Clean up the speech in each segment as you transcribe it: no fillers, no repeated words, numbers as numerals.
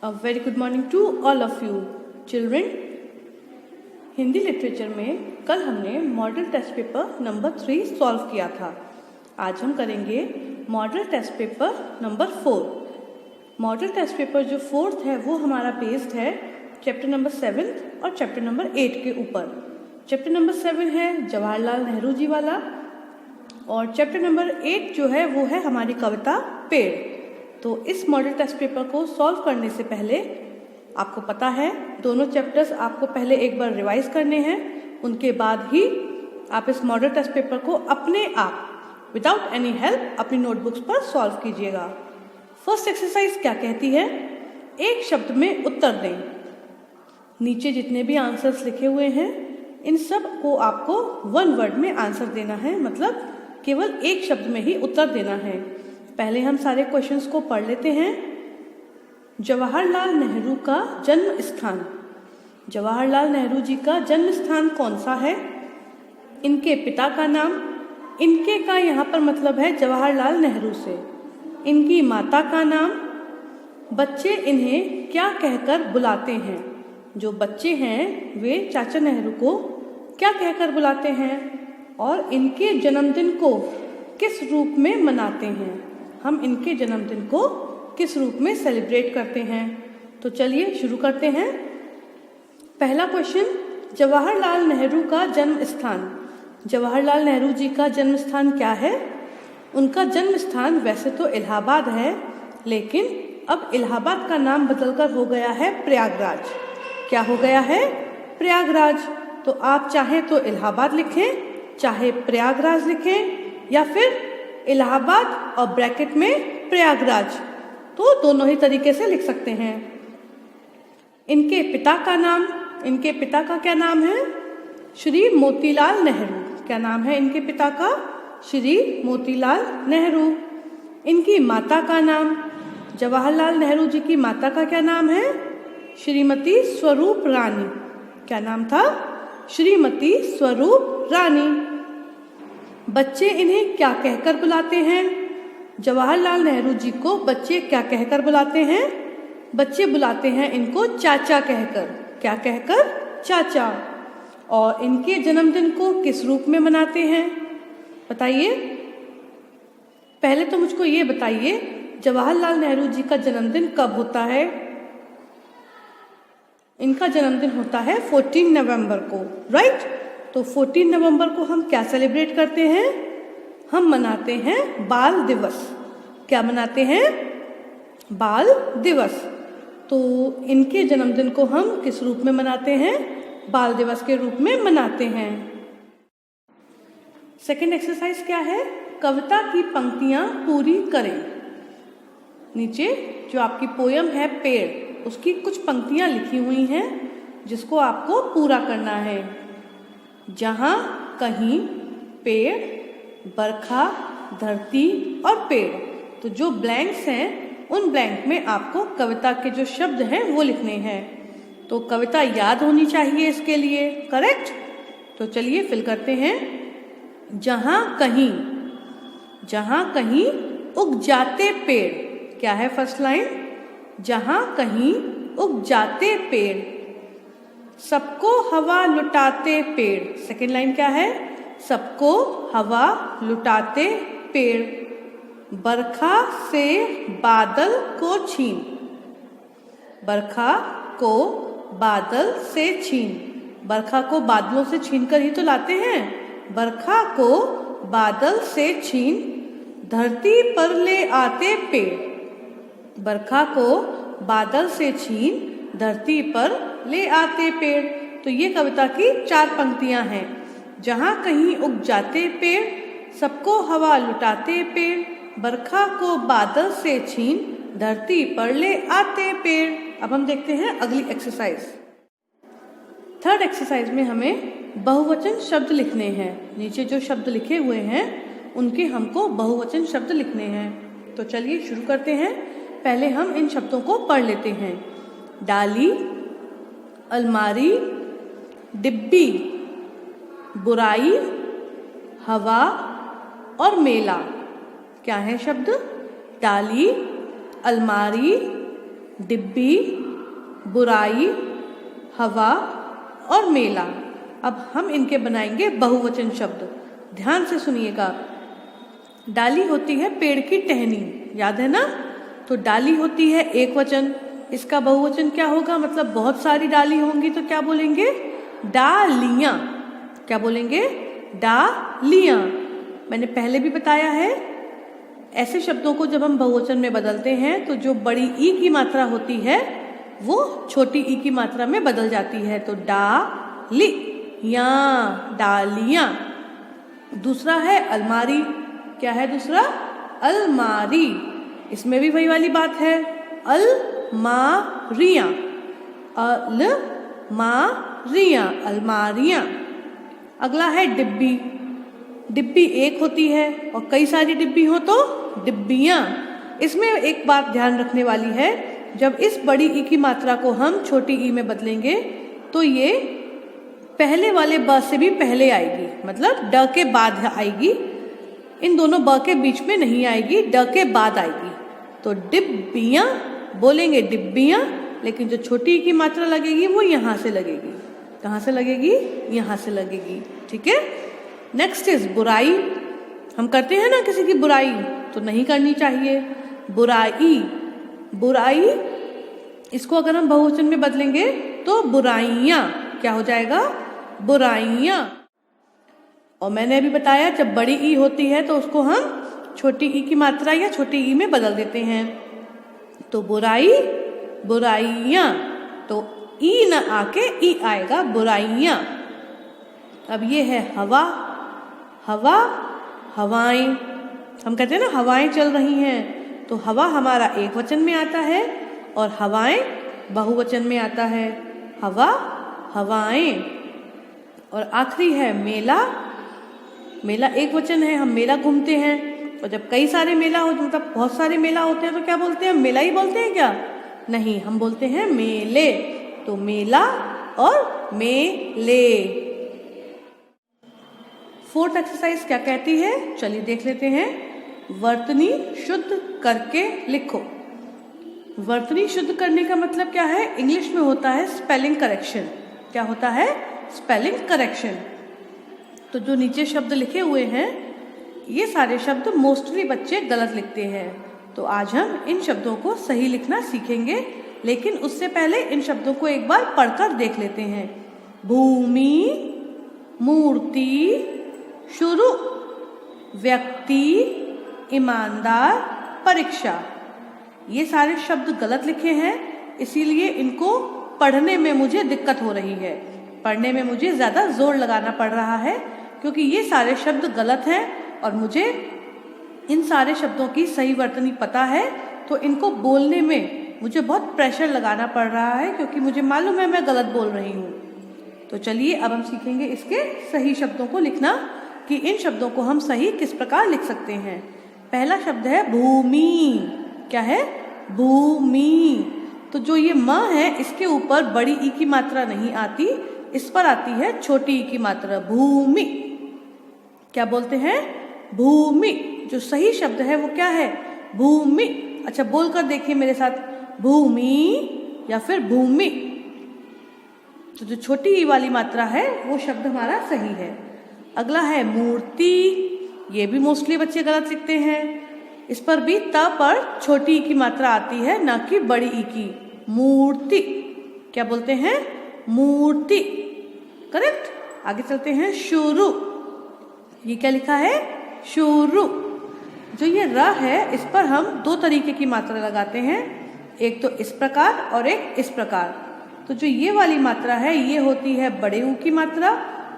A very good morning to all of you children. Hindi literature में कल हमने model test paper number 3 solve किया था। आज हम करेंगे model test paper number 4। Model test paper जो 4th है वो हमारा बेस्ड है चैप्टर नंबर 7 और चैप्टर नंबर 8 के ऊपर। चैप्टर नंबर 7 है जवाहरलाल नेहरू जी वाला और चैप्टर नंबर 8 जो है वो है हमारी कविता पेड़। तो इस मॉडल टेस्ट पेपर को सॉल्व करने से पहले आपको पता है दोनों चैप्टर्स आपको पहले एक बार रिवाइज करने हैं, उनके बाद ही आप इस मॉडल टेस्ट पेपर को अपने आप विदाउट एनी हेल्प अपनी नोटबुक्स पर सॉल्व कीजिएगा। फर्स्ट एक्सरसाइज क्या कहती है, एक शब्द में उत्तर दें। नीचे जितने भी आंसर्स लिखे हुए हैं इन सब को आपको वन वर्ड में आंसर देना है, मतलब केवल एक शब्द में ही उत्तर देना है। पहले हम सारे क्वेश्चंस को पढ़ लेते हैं। जवाहरलाल नेहरू का जन्म स्थान। जवाहरलाल नेहरू जी का जन्म स्थान कौन सा है? इनके पिता का नाम। इनके का यहाँ पर मतलब है जवाहरलाल नेहरू से। इनकी माता का नाम। बच्चे इन्हें क्या कहकर बुलाते हैं? जो बच्चे हैं वे चाचा नेहरू को क्या कहकर बुलाते हैं? और इनके जन्मदिन को किस रूप में मनाते हैं? हम इनके जन्मदिन को किस रूप में सेलिब्रेट करते हैं? तो चलिए शुरू करते हैं। पहला क्वेश्चन, जवाहरलाल नेहरू का जन्म स्थान। जवाहरलाल नेहरू जी का जन्म स्थान क्या है? उनका जन्म स्थान वैसे तो इलाहाबाद है, लेकिन अब इलाहाबाद का नाम बदलकर हो गया है प्रयागराज। क्या हो गया है? प्रयागराज। तो आप चाहे तो इलाहाबाद लिखें, चाहे प्रयागराज लिखें, या फिर इलाहाबाद और ब्रैकेट में प्रयागराज, तो दोनों ही तरीके से लिख सकते हैं। इनके पिता का नाम। इनके पिता का क्या नाम है? श्री मोतीलाल नेहरू। क्या नाम है इनके पिता का? श्री मोतीलाल नेहरू। इनकी माता का नाम। जवाहरलाल नेहरू जी की माता का क्या नाम है? श्रीमती स्वरूप रानी। क्या नाम था? श्रीमती स्वरूप रानी। बच्चे इन्हें क्या कहकर बुलाते हैं? जवाहरलाल नेहरू जी को बच्चे क्या कहकर बुलाते हैं? बच्चे बुलाते हैं इनको चाचा कहकर। क्या कहकर? चाचा। और इनके जन्मदिन को किस रूप में मनाते हैं? बताइए। पहले तो मुझको ये बताइए, जवाहरलाल नेहरू जी का जन्मदिन कब होता है? इनका जन्मदिन होता है 14 नवंबर को, राइट? तो 14 नवंबर को हम क्या सेलिब्रेट करते हैं? हम मनाते हैं बाल दिवस। क्या मनाते हैं? बाल दिवस। तो इनके जन्मदिन को हम किस रूप में मनाते हैं? बाल दिवस के रूप में मनाते हैं। सेकंड एक्सरसाइज क्या है? कविता की पंक्तियां पूरी करें। नीचे जो आपकी पोयम है पेड़, उसकी कुछ पंक्तियां लिखी हुई हैं जिसको आपको पूरा करना है। जहाँ कहीं पेड़, बरखा, धरती और पेड़, तो जो ब्लैंक्स हैं उन ब्लैंक में आपको कविता के जो शब्द हैं वो लिखने हैं। तो कविता याद होनी चाहिए इसके लिए, करेक्ट? तो चलिए फिल करते हैं। जहाँ कहीं। जहाँ कहीं उग जाते पेड़। क्या है फर्स्ट लाइन? जहाँ कहीं उग जाते पेड़, सबको हवा लुटाते पेड़। सेकेंड लाइन क्या है? सबको हवा लुटाते पेड़, बरखा से बादल को छीन। बरखा को बादल से छीन। बरखा को बादलों से छीन कर ही तो लाते हैं। बरखा को बादल से छीन धरती पर ले आते पेड़। बरखा को बादल से छीन धरती पर ले आते पेड़। तो ये कविता की 4 पंक्तियां हैं। जहाँ कहीं उग जाते पेड़, सबको हवा लुटाते पेड़, बरखा को बादल से छीन धरती पर ले आते पेड़। अब हम देखते हैं अगली एक्सरसाइज। थर्ड एक्सरसाइज में हमें बहुवचन शब्द लिखने हैं। नीचे जो शब्द लिखे हुए हैं उनके हमको बहुवचन शब्द लिखने हैं। तो चलिए शुरू करते हैं। पहले हम इन शब्दों को पढ़ लेते हैं। डाली, अलमारी, डिब्बी, बुराई, हवा और मेला। क्या है शब्द? डाली, अलमारी, डिब्बी, बुराई, हवा और मेला। अब हम इनके बनाएंगे बहुवचन शब्द। ध्यान से सुनिएगा। डाली होती है पेड़ की टहनी, याद है ना? तो डाली होती है एक वचन, इसका बहुवचन क्या होगा? मतलब बहुत सारी डाली होंगी तो क्या बोलेंगे? डालियां। क्या बोलेंगे? डालियां। मैंने पहले भी बताया है, ऐसे शब्दों को जब हम बहुवचन में बदलते हैं तो जो बड़ी ई की मात्रा होती है वो छोटी ई की मात्रा में बदल जाती है। तो डालियां, डालियां। दूसरा है अलमारी। क्या है दूसरा? अलमारी। इसमें भी वही वाली बात है, अलमारियां, अलमारियां, अलमारियां। अगला है डिब्बी। डिब्बी एक होती है और कई सारी डिब्बी हो तो डिब्बियां। इसमें एक बात ध्यान रखने वाली है, जब इस बड़ी ई की मात्रा को हम छोटी ई में बदलेंगे तो ये पहले वाले ब से भी पहले आएगी, मतलब ड के बाद आएगी। इन दोनों ब के बीच में नहीं आएगी, ड के बाद आएगी। तो डिब्बियां बोलेंगे, डिब्बियां, लेकिन जो छोटी ई की मात्रा लगेगी वो यहाँ से लगेगी। कहाँ से लगेगी? यहाँ से लगेगी। ठीक है। नेक्स्ट इज बुराई। हम करते हैं ना किसी की बुराई, तो नहीं करनी चाहिए। बुराई, बुराई, इसको अगर हम बहुवचन में बदलेंगे तो बुराइयां। क्या हो जाएगा? बुराइयां। और मैंने अभी बताया जब बड़ी ई होती है तो उसको हम छोटी ई की मात्रा या छोटी ई में बदल देते हैं। तो बुराई, बुराइयां। तो ई न आके ई आएगा, बुराइयां। अब ये है हवा। हवा, हवाएं। हम कहते हैं ना हवाएं चल रही हैं, तो हवा हमारा एक वचन में आता है और हवाएं बहुवचन में आता है। हवा, हवाएं। और आखिरी है मेला। मेला एक वचन है, हम मेला घूमते हैं। और जब कई सारे मेला हो, मतलब बहुत सारे मेला होते हैं तो क्या बोलते हैं? मेला ही बोलते हैं क्या? नहीं, हम बोलते हैं मेले। तो मेला और मेले। फोर्थ एक्सरसाइज क्या कहती है? चलिए देख लेते हैं। वर्तनी शुद्ध करके लिखो। वर्तनी शुद्ध करने का मतलब क्या है? इंग्लिश में होता है स्पेलिंग करेक्शन। क्या होता है? Spelling correction. तो जो नीचे शब्द लिखे हुए हैं ये सारे शब्द मोस्टली बच्चे गलत लिखते हैं। तो आज हम इन शब्दों को सही लिखना सीखेंगे, लेकिन उससे पहले इन शब्दों को एक बार पढ़कर देख लेते हैं। भूमि, मूर्ति, शुरू, व्यक्ति, ईमानदार, परीक्षा। ये सारे शब्द गलत लिखे हैं, इसीलिए इनको पढ़ने में मुझे दिक्कत हो रही है। पढ़ने में मुझे ज़्यादा जोर लगाना पड़ रहा है क्योंकि ये सारे शब्द गलत हैं और मुझे इन सारे शब्दों की सही वर्तनी पता है। तो इनको बोलने में मुझे बहुत प्रेशर लगाना पड़ रहा है क्योंकि मुझे मालूम है मैं गलत बोल रही हूँ। तो चलिए अब हम सीखेंगे इसके सही शब्दों को लिखना, कि इन शब्दों को हम सही किस प्रकार लिख सकते हैं। पहला शब्द है भूमि। क्या है? भूमि। तो जो ये म है इसके ऊपर बड़ी ई की मात्रा नहीं आती, इस पर आती है छोटी ई की मात्रा, भूमि। क्या बोलते हैं? भूमि। जो सही शब्द है वो क्या है? भूमि। अच्छा बोलकर देखिए मेरे साथ, भूमि या फिर भूमि। तो जो छोटी ई वाली मात्रा है वो शब्द हमारा सही है। अगला है मूर्ति। ये भी मोस्टली बच्चे गलत लिखते हैं। इस पर भी त पर छोटी ई की मात्रा आती है, ना कि बड़ी ई की। मूर्ति। क्या बोलते हैं? मूर्ति। करेक्ट। आगे चलते हैं। शुरू। ये क्या लिखा है? शुरू। जो ये र है इस पर हम दो तरीके की मात्रा लगाते हैं, एक तो इस प्रकार और एक इस प्रकार। तो जो ये वाली मात्रा है ये होती है बड़े ऊ की मात्रा,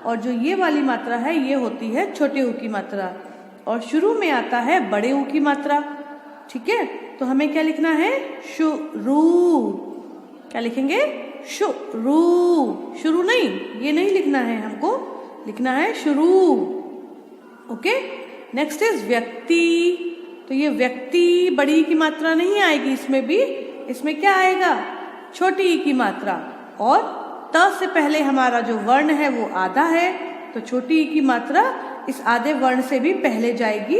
और जो ये वाली मात्रा है ये होती है छोटे ऊ की मात्रा, और शुरू में आता है बड़े ऊ की मात्रा। ठीक है, तो हमें क्या लिखना है? शुरू। क्या लिखेंगे? शुरू। शुरू नहीं, ये नहीं लिखना है, हमको लिखना है शुरू। ओके। नेक्स्ट इज व्यक्ति। तो ये व्यक्ति बड़ी की मात्रा नहीं आएगी इसमें भी, इसमें क्या आएगा? छोटी ई की मात्रा, और त से पहले हमारा जो वर्ण है वो आधा है, तो छोटी ई की मात्रा इस आधे वर्ण से भी पहले जाएगी,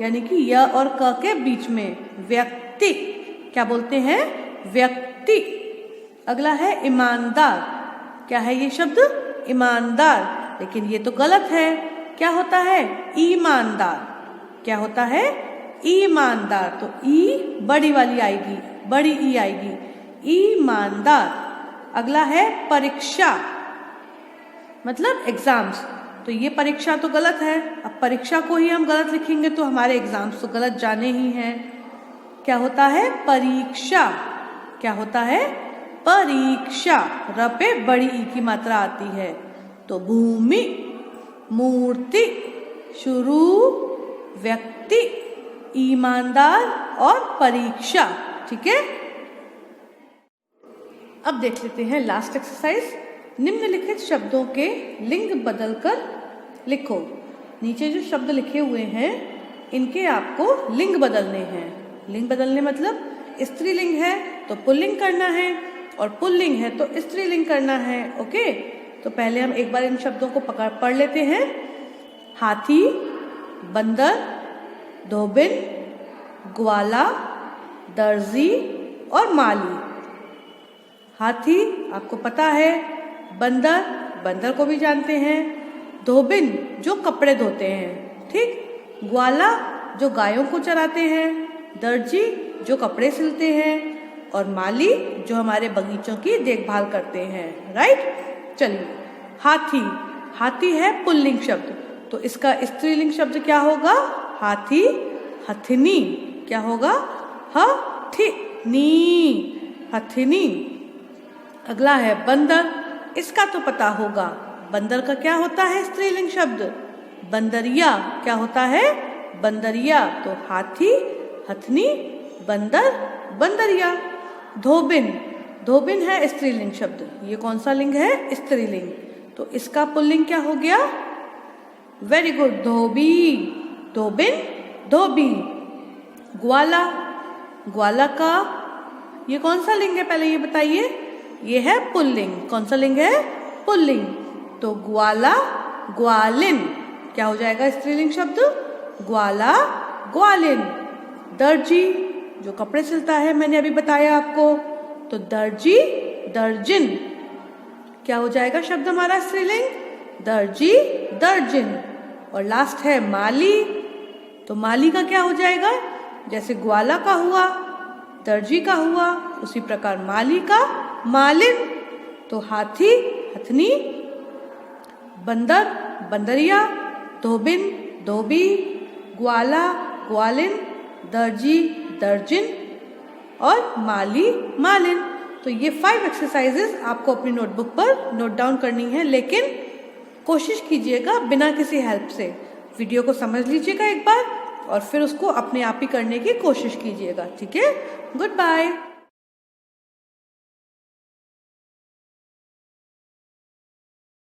यानी कि य और क के बीच में। व्यक्ति। क्या बोलते हैं? व्यक्ति। अगला है ईमानदार। क्या है ये शब्द? ईमानदार। लेकिन ये तो गलत है। क्या होता है? ईमानदार। क्या होता है? ईमानदार। तो ई बड़ी वाली आएगी, बड़ी ई आएगी, ईमानदार। अगला है परीक्षा, मतलब एग्जाम्स। तो ये परीक्षा तो गलत है। अब परीक्षा को ही हम गलत लिखेंगे तो हमारे एग्जाम्स तो गलत जाने ही हैं। क्या होता है? परीक्षा। क्या होता है? परीक्षा। र पे बड़ी ई की मात्रा आती है। तो भूमि, मूर्ति, शुरू, व्यक्ति, ईमानदार और परीक्षा। ठीक है। अब देख लेते हैं लास्ट एक्सरसाइज। निम्नलिखित शब्दों के लिंग बदलकर लिखो। नीचे जो शब्द लिखे हुए हैं इनके आपको लिंग बदलने हैं। लिंग बदलने मतलब स्त्रीलिंग है तो पुल्लिंग करना है और पुल्लिंग है तो स्त्रीलिंग करना है। ओके, तो पहले हम एक बार इन शब्दों को पढ़ लेते हैं। हाथी, बंदर, धोबिन, ग्वाला, दर्जी और माली। हाथी आपको पता है, बंदर, बंदर को भी जानते हैं, धोबिन जो कपड़े धोते हैं, ठीक, ग्वाला जो गायों को चराते हैं, दर्जी जो कपड़े सिलते हैं और माली जो हमारे बगीचों की देखभाल करते हैं। राइट। चलिए, हाथी, हाथी है पुल्लिंग शब्द तो इसका स्त्रीलिंग शब्द क्या होगा? हाथी, हथनी। क्या होगा? हथनी, हथनी। अगला है बंदर। इसका तो पता होगा, बंदर का क्या होता है स्त्रीलिंग शब्द? बंदरिया। क्या होता है? बंदरिया। तो हाथी, हथनी, बंदर, बंदरिया। धोबिन, धोबिन है स्त्रीलिंग शब्द। ये कौन सा लिंग है? स्त्रीलिंग। तो इसका पुल्लिंग क्या हो गया? वेरी गुड, धोबी। धोबिन, धोबी। ग्वाला, ग्वाला का ये कौन सा लिंग है? पहले ये बताइए। ये है पुल्लिंग। कौन सा लिंग है? पुल्लिंग। तो ग्वाला, ग्वालिन। क्या हो जाएगा स्त्रीलिंग शब्द? ग्वाला, ग्वालिन। दर्जी जो कपड़े सिलता है, मैंने अभी बताया आपको, तो दर्जी, दर्जिन। क्या हो जाएगा शब्द हमारा स्त्रीलिंग? दर्जी, दर्जिन। और लास्ट है माली। तो माली का क्या हो जाएगा? जैसे ग्वाला का हुआ, दर्जी का हुआ, उसी प्रकार माली का मालिन। तो हाथी, हथनी, बंदर, बंदरिया, धोबिन, धोबी, ग्वाला, ग्वालिन, दर्जी, दर्जिन और माली, मालिन। तो ये 5 एक्सरसाइजेस आपको अपनी नोटबुक पर नोट डाउन करनी है, लेकिन कोशिश कीजिएगा बिना किसी हेल्प से। वीडियो को समझ लीजिएगा एक बार और फिर उसको अपने आप ही करने की कोशिश कीजिएगा। ठीक है। Good bye.